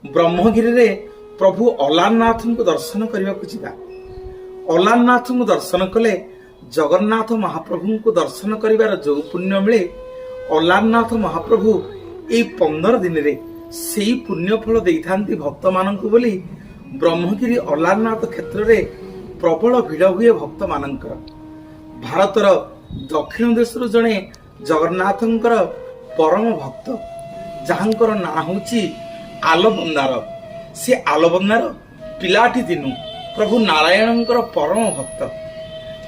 ब्रह्मगिरी रे प्रभु अलारनाथ को दर्शन करने को जीवा। अलारनाथ को दर्शन कले जगन्नाथ महाप्रभु को दर्शन करिवार जो पुण्य मिले, अलारनाथ महाप्रभु ये 15 दिन रे से पुण्य फल देइथांती भक्त माननकु बोली ब्रह्मगिरी अलारनाथ क्षेत्र रे प्रबल भिड़ हुए भक्त माननकर। भारतर दक्षिण देश जड़े जगन्नाथंकर परम भक्त जहांकर ना होची आलबंदार। से आलबंदार पिलाटी दिनु प्रभु नारायणंकर परम भक्त।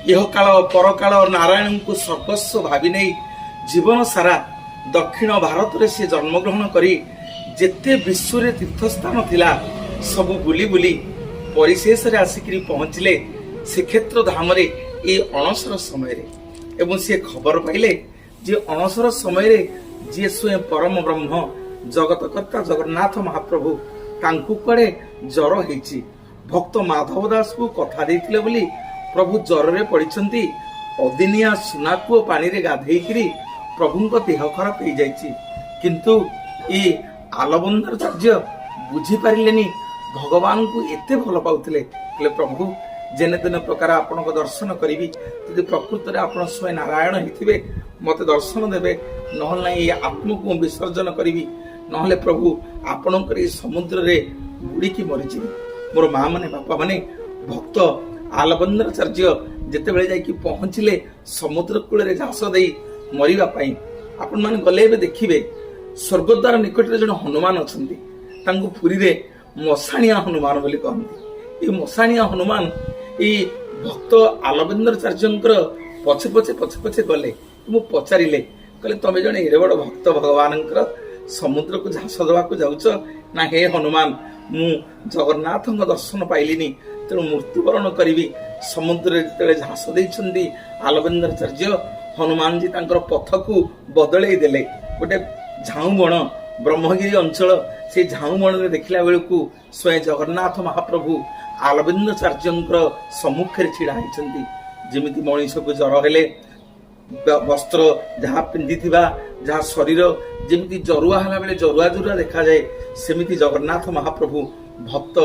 यह काल परकाल नारायण को सर्वस्व भावी नहीं जीवन सारा दक्षिण भारत रे से जन्मग्रहण करी जेते विश्व रे तीर्थस्थान थिला सबु बुली बुली परिशेष रे आसिकरी पहुंचले श्रीक्षेत्र धाम रे ए अणसर समय रे। एवं से खबर पाइले जे अणसर समय रे जे स्वयं परम ब्रह्म जगतकर्ता जगन्नाथ महाप्रभु तांकु कड़े जर हेची। भक्त माधव दास को कथा देथिले बोली प्रभु जर रे पड़िछंती। अदिनिया सुनाकुओ पानी रे गाधेइकरी प्रभुंक देह खराब हो जाइछि। किंतु ए आलबंदाचार्य बुझी पारिलेनी भगवान को एते भल पाउथिले। कहले प्रभु जेने तेने प्रकार आपनक दर्शन करिवि, यदि प्रकृत रे आपण स्वयं नारायण हिथिबे मते दर्शन देबे, नहल नै ए आत्मा को विसर्जन करिवि, नहले प्रभु आपनकर ए समुद्र रे बुड़ी की मरिछि। मोर मां माने बापा माने भक्त आलबंदाचार्य जेते बेले जाई कि पहुंचिले समुद्र कूल रे झांस देई मरिबा पई, आपण माने गले बे देखिबे स्वर्गद्वार निकट रे जण हनुमान अछंती। तांको पुरी रे मसाणिया हनुमान बोली कहंती। ए मसाणिया हनुमान ए भक्त आलबंदाचार्यंकर पछे पछे पछे पछे गले। मु पचारिले कहले तमे जणे एरे बड़ भक्त भगवानंकर समुद्र को झांस दवा को जाउछ ना? हे हनुमान मु जगन्नाथंक दर्शन पाइलिनी, तेणु मृत्युवरण करी समुद्र जिते झांस देइछंदी आलबंदाचार्य हनुमान जी तांकर पथ को बदलई देले। गोटे झाऊ बण ब्रह्मगिरी अंचल, से झाऊ बण रे देखिला बेलकू स्वयं जगन्नाथ महाप्रभु आलबंदाचार्यंकर सम्मुख रे छिड़ा होइछंती। जेमिति मनीष को जर हेले वस्त्र जहाँ पिंधि जहाँ शरीर जेमिति जरुआ हला बेले जरुआ जरुआ देखा जाए, सेमिति जगन्नाथ महाप्रभु भक्त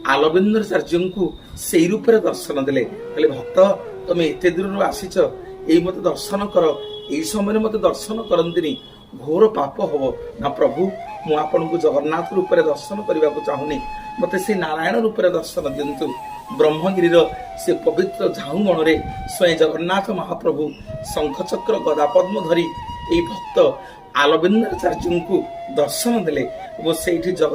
आलबंदाचार्य को से रूप में दर्शन देले। कहले भक्त तमे एते दूर आसीच, एई मते दर्शन कर, एई समय मते दर्शन करंतिनी, घोर पाप हबो ना प्रभु। मु आपन को जगन्नाथ रूप में दर्शन करने को चाहूनी, मते से नारायण रूप में दर्शन दिंतु। ब्रह्मगिरी से पवित्र झाऊ बण रे स्वयं जगन्नाथ महाप्रभु शंखचक्र गदा पद्म धरी ए भक्त आलबंदाचार्य को दर्शन देले। वो सेठी जगन्नाथ